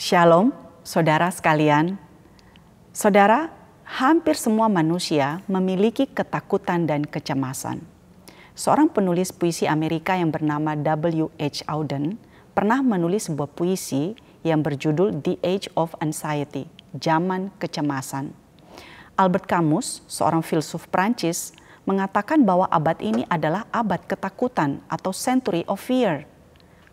Shalom, saudara sekalian. Saudara, hampir semua manusia memiliki ketakutan dan kecemasan. Seorang penulis puisi Amerika yang bernama W.H. Auden pernah menulis sebuah puisi yang berjudul The Age of Anxiety, Zaman Kecemasan. Albert Camus, seorang filsuf Prancis, mengatakan bahwa abad ini adalah abad ketakutan atau century of fear.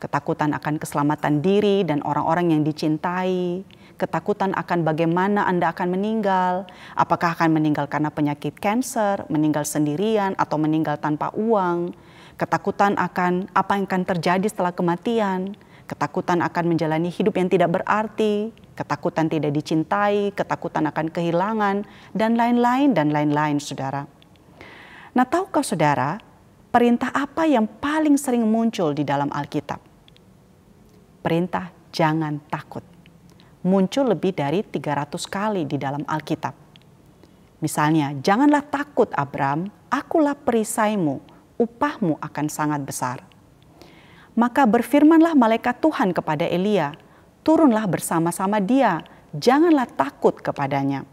Ketakutan akan keselamatan diri dan orang-orang yang dicintai, ketakutan akan bagaimana Anda akan meninggal, apakah akan meninggal karena penyakit kanker, meninggal sendirian atau meninggal tanpa uang, ketakutan akan apa yang akan terjadi setelah kematian, ketakutan akan menjalani hidup yang tidak berarti, ketakutan tidak dicintai, ketakutan akan kehilangan, dan lain-lain, saudara. Nah, tahukah saudara, perintah apa yang paling sering muncul di dalam Alkitab? Perintah jangan takut. Muncul lebih dari 300 kali di dalam Alkitab. Misalnya, janganlah takut Abram, akulah perisaimu, upahmu akan sangat besar. Maka berfirmanlah malaikat Tuhan kepada Elia, turunlah bersama-sama dia, janganlah takut kepadanya.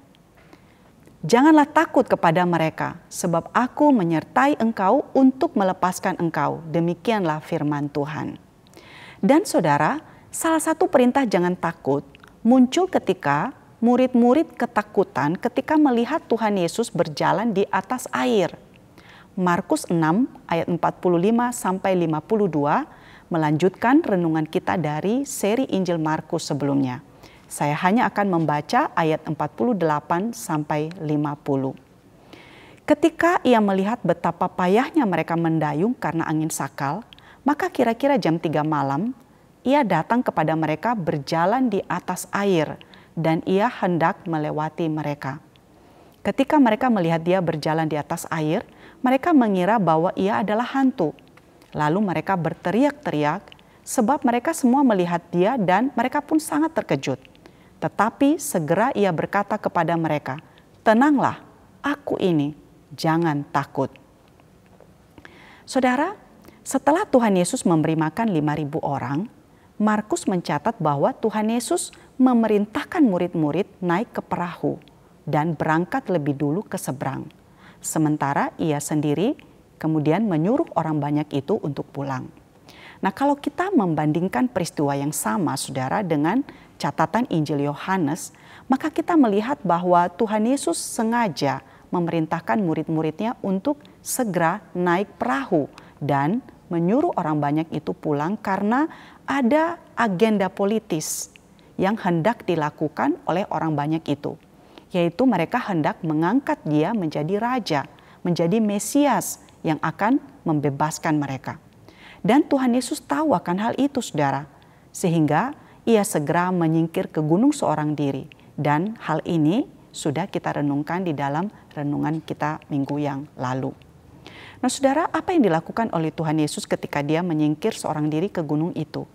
Janganlah takut kepada mereka, sebab aku menyertai engkau untuk melepaskan engkau, demikianlah firman Tuhan. Dan saudara, salah satu perintah jangan takut muncul ketika murid-murid ketakutan ketika melihat Tuhan Yesus berjalan di atas air. Markus 6 ayat 45 sampai 52 melanjutkan renungan kita dari seri Injil Markus sebelumnya. Saya hanya akan membaca ayat 48 sampai 50. Ketika ia melihat betapa payahnya mereka mendayung karena angin sakal, maka kira-kira jam 3 malam, ia datang kepada mereka berjalan di atas air dan ia hendak melewati mereka. Ketika mereka melihat dia berjalan di atas air, mereka mengira bahwa ia adalah hantu. Lalu mereka berteriak-teriak sebab mereka semua melihat dia dan mereka pun sangat terkejut. Tetapi segera ia berkata kepada mereka, "Tenanglah, aku ini, jangan takut." Saudara, setelah Tuhan Yesus memberi makan 5.000 orang, Markus mencatat bahwa Tuhan Yesus memerintahkan murid-murid naik ke perahu dan berangkat lebih dulu ke seberang. Sementara ia sendiri kemudian menyuruh orang banyak itu untuk pulang. Nah, kalau kita membandingkan peristiwa yang sama, saudara, dengan catatan Injil Yohanes, maka kita melihat bahwa Tuhan Yesus sengaja memerintahkan murid-muridnya untuk segera naik perahu dan menyuruh orang banyak itu pulang karena ada agenda politis yang hendak dilakukan oleh orang banyak itu. Yaitu mereka hendak mengangkat dia menjadi raja, menjadi Mesias yang akan membebaskan mereka. Dan Tuhan Yesus tahu akan hal itu, saudara. Sehingga ia segera menyingkir ke gunung seorang diri. Dan hal ini sudah kita renungkan di dalam renungan kita minggu yang lalu. Nah, saudara, apa yang dilakukan oleh Tuhan Yesus ketika dia menyingkir seorang diri ke gunung itu?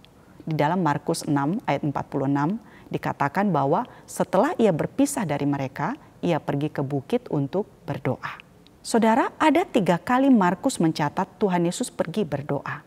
Di dalam Markus 6 ayat 46 dikatakan bahwa setelah ia berpisah dari mereka, ia pergi ke bukit untuk berdoa. Saudara, ada 3 kali Markus mencatat Tuhan Yesus pergi berdoa.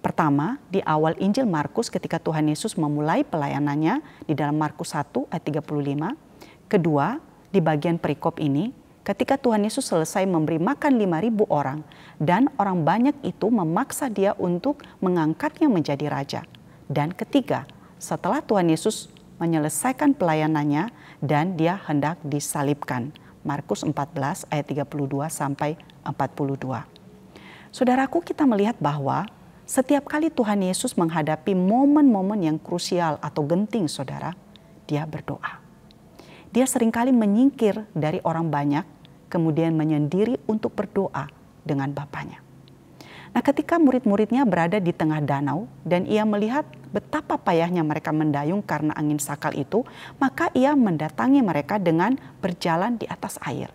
Pertama, di awal Injil Markus ketika Tuhan Yesus memulai pelayanannya di dalam Markus 1 ayat 35. Kedua, di bagian perikop ini, ketika Tuhan Yesus selesai memberi makan 5.000 orang dan orang banyak itu memaksa dia untuk mengangkatnya menjadi raja. Dan ketiga, setelah Tuhan Yesus menyelesaikan pelayanannya dan dia hendak disalibkan. Markus 14 ayat 32 sampai 42. Saudaraku, kita melihat bahwa setiap kali Tuhan Yesus menghadapi momen-momen yang krusial atau genting, saudara, dia berdoa. Dia seringkali menyingkir dari orang banyak, kemudian menyendiri untuk berdoa dengan Bapanya. Nah, ketika murid-muridnya berada di tengah danau dan ia melihat betapa payahnya mereka mendayung karena angin sakal itu, maka ia mendatangi mereka dengan berjalan di atas air.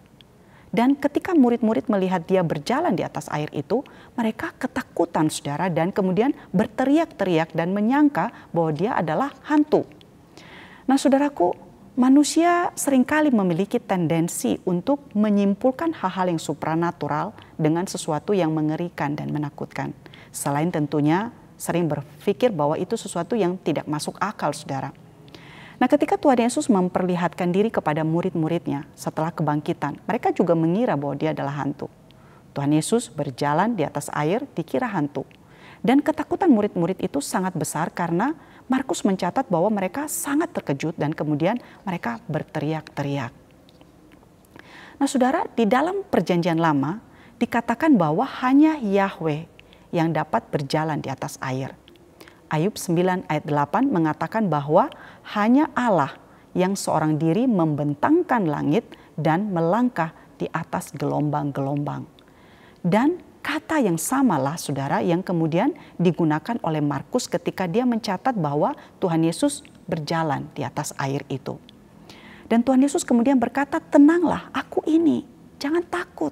Dan ketika murid-murid melihat dia berjalan di atas air itu, mereka ketakutan, saudara, dan kemudian berteriak-teriak dan menyangka bahwa dia adalah hantu. Nah, saudaraku, manusia seringkali memiliki tendensi untuk menyimpulkan hal-hal yang supranatural dengan sesuatu yang mengerikan dan menakutkan. Selain tentunya sering berpikir bahwa itu sesuatu yang tidak masuk akal, saudara. Nah, ketika Tuhan Yesus memperlihatkan diri kepada murid-muridnya setelah kebangkitan, mereka juga mengira bahwa dia adalah hantu. Tuhan Yesus berjalan di atas air dikira hantu. Dan ketakutan murid-murid itu sangat besar karena Markus mencatat bahwa mereka sangat terkejut dan kemudian mereka berteriak-teriak. Nah, saudara, di dalam perjanjian lama dikatakan bahwa hanya Yahweh yang dapat berjalan di atas air. Ayub 9 ayat 8 mengatakan bahwa hanya Allah yang seorang diri membentangkan langit dan melangkah di atas gelombang-gelombang. Dan kata yang samalah saudara yang kemudian digunakan oleh Markus ketika dia mencatat bahwa Tuhan Yesus berjalan di atas air itu. Dan Tuhan Yesus kemudian berkata, tenanglah, aku ini, jangan takut.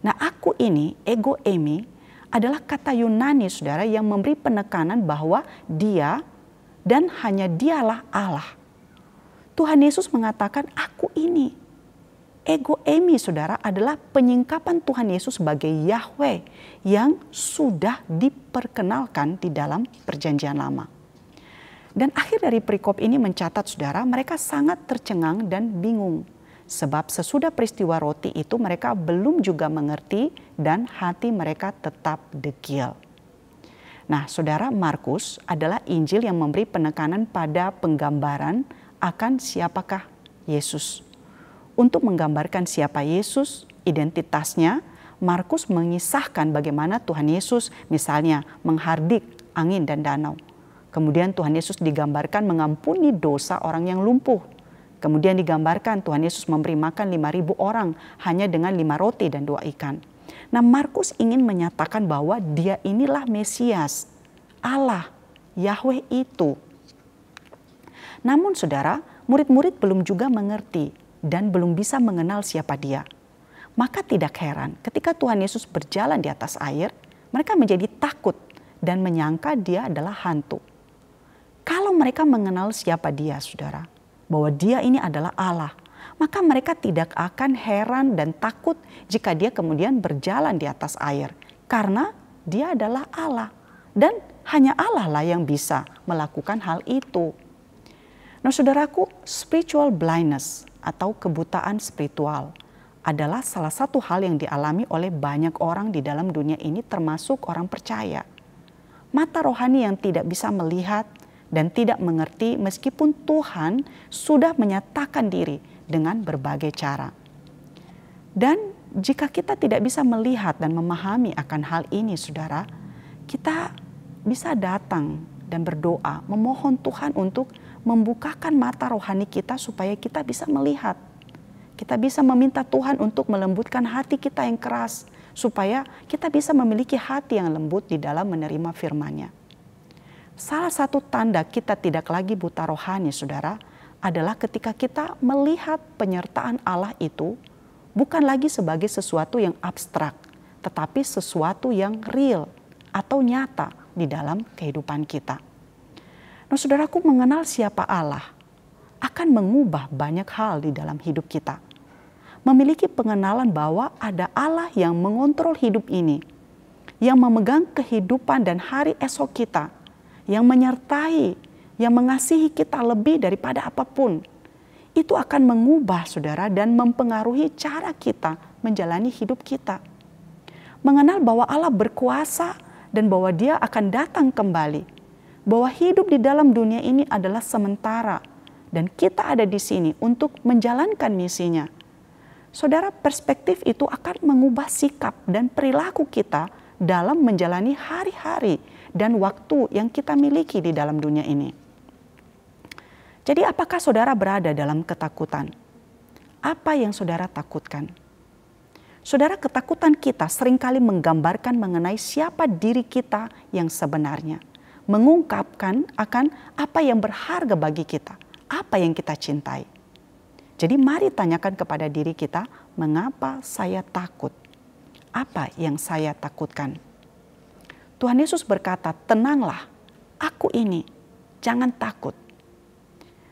Nah, aku ini, ego eimi, adalah kata Yunani saudara yang memberi penekanan bahwa dia dan hanya dialah Allah. Tuhan Yesus mengatakan, aku ini. Ego eimi saudara adalah penyingkapan Tuhan Yesus sebagai Yahweh yang sudah diperkenalkan di dalam perjanjian lama. Dan akhir dari perikop ini mencatat saudara, mereka sangat tercengang dan bingung. Sebab sesudah peristiwa roti itu mereka belum juga mengerti dan hati mereka tetap degil. Nah, saudara, Markus adalah Injil yang memberi penekanan pada penggambaran akan siapakah Yesus. Untuk menggambarkan siapa Yesus, identitasnya, Markus mengisahkan bagaimana Tuhan Yesus misalnya menghardik angin dan danau. Kemudian Tuhan Yesus digambarkan mengampuni dosa orang yang lumpuh. Kemudian digambarkan Tuhan Yesus memberi makan 5.000 orang hanya dengan 5 roti dan 2 ikan. Nah, Markus ingin menyatakan bahwa dia inilah Mesias, Allah, Yahweh itu. Namun saudara, murid-murid belum juga mengerti dan belum bisa mengenal siapa dia. Maka tidak heran ketika Tuhan Yesus berjalan di atas air, mereka menjadi takut dan menyangka dia adalah hantu. Kalau mereka mengenal siapa dia, saudara, bahwa dia ini adalah Allah, maka mereka tidak akan heran dan takut jika dia kemudian berjalan di atas air. Karena dia adalah Allah dan hanya Allah lah yang bisa melakukan hal itu. Nah, saudaraku, spiritual blindness atau kebutaan spiritual adalah salah satu hal yang dialami oleh banyak orang di dalam dunia ini termasuk orang percaya. Mata rohani yang tidak bisa melihat dan tidak mengerti meskipun Tuhan sudah menyatakan diri dengan berbagai cara. Dan jika kita tidak bisa melihat dan memahami akan hal ini saudara, kita bisa datang dan berdoa memohon Tuhan untuk membukakan mata rohani kita supaya kita bisa melihat. Kita bisa meminta Tuhan untuk melembutkan hati kita yang keras supaya kita bisa memiliki hati yang lembut di dalam menerima firman-Nya. Salah satu tanda kita tidak lagi buta rohani saudara adalah ketika kita melihat penyertaan Allah itu bukan lagi sebagai sesuatu yang abstrak, tetapi sesuatu yang real atau nyata di dalam kehidupan kita. Nah, saudaraku, mengenal siapa Allah akan mengubah banyak hal di dalam hidup kita. Memiliki pengenalan bahwa ada Allah yang mengontrol hidup ini, yang memegang kehidupan dan hari esok kita, yang menyertai, yang mengasihi kita lebih daripada apapun. Itu akan mengubah saudara dan mempengaruhi cara kita menjalani hidup kita. Mengenal bahwa Allah berkuasa dan bahwa Dia akan datang kembali. Bahwa hidup di dalam dunia ini adalah sementara dan kita ada di sini untuk menjalankan misinya. Saudara, perspektif itu akan mengubah sikap dan perilaku kita dalam menjalani hari-hari dan waktu yang kita miliki di dalam dunia ini. Jadi apakah saudara berada dalam ketakutan? Apa yang saudara takutkan? Saudara, ketakutan kita seringkali menggambarkan mengenai siapa diri kita yang sebenarnya. Mengungkapkan akan apa yang berharga bagi kita, apa yang kita cintai. Jadi mari tanyakan kepada diri kita, mengapa saya takut? Apa yang saya takutkan? Tuhan Yesus berkata, tenanglah, aku ini, jangan takut.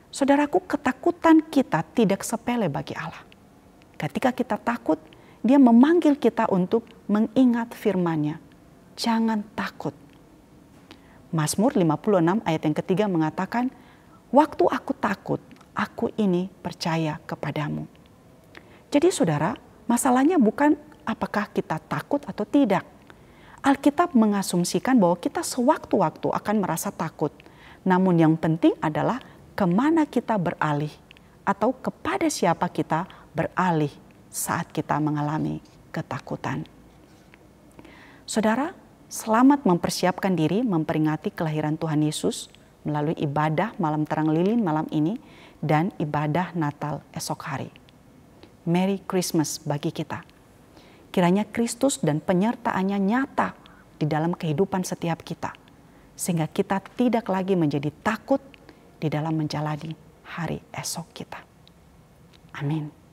Saudaraku, ketakutan kita tidak sepele bagi Allah. Ketika kita takut, Dia memanggil kita untuk mengingat firman-Nya. Jangan takut. Mazmur 56 ayat yang ketiga mengatakan, Waktu aku takut, aku ini percaya kepadamu. Jadi saudara, masalahnya bukan apakah kita takut atau tidak. Alkitab mengasumsikan bahwa kita sewaktu-waktu akan merasa takut. Namun yang penting adalah kemana kita beralih atau kepada siapa kita beralih saat kita mengalami ketakutan. Saudara, selamat mempersiapkan diri memperingati kelahiran Tuhan Yesus melalui ibadah malam terang lilin malam ini dan ibadah Natal esok hari. Merry Christmas bagi kita. Kiranya Kristus dan penyertaannya nyata di dalam kehidupan setiap kita. Sehingga kita tidak lagi menjadi takut di dalam menjalani hari esok kita. Amin.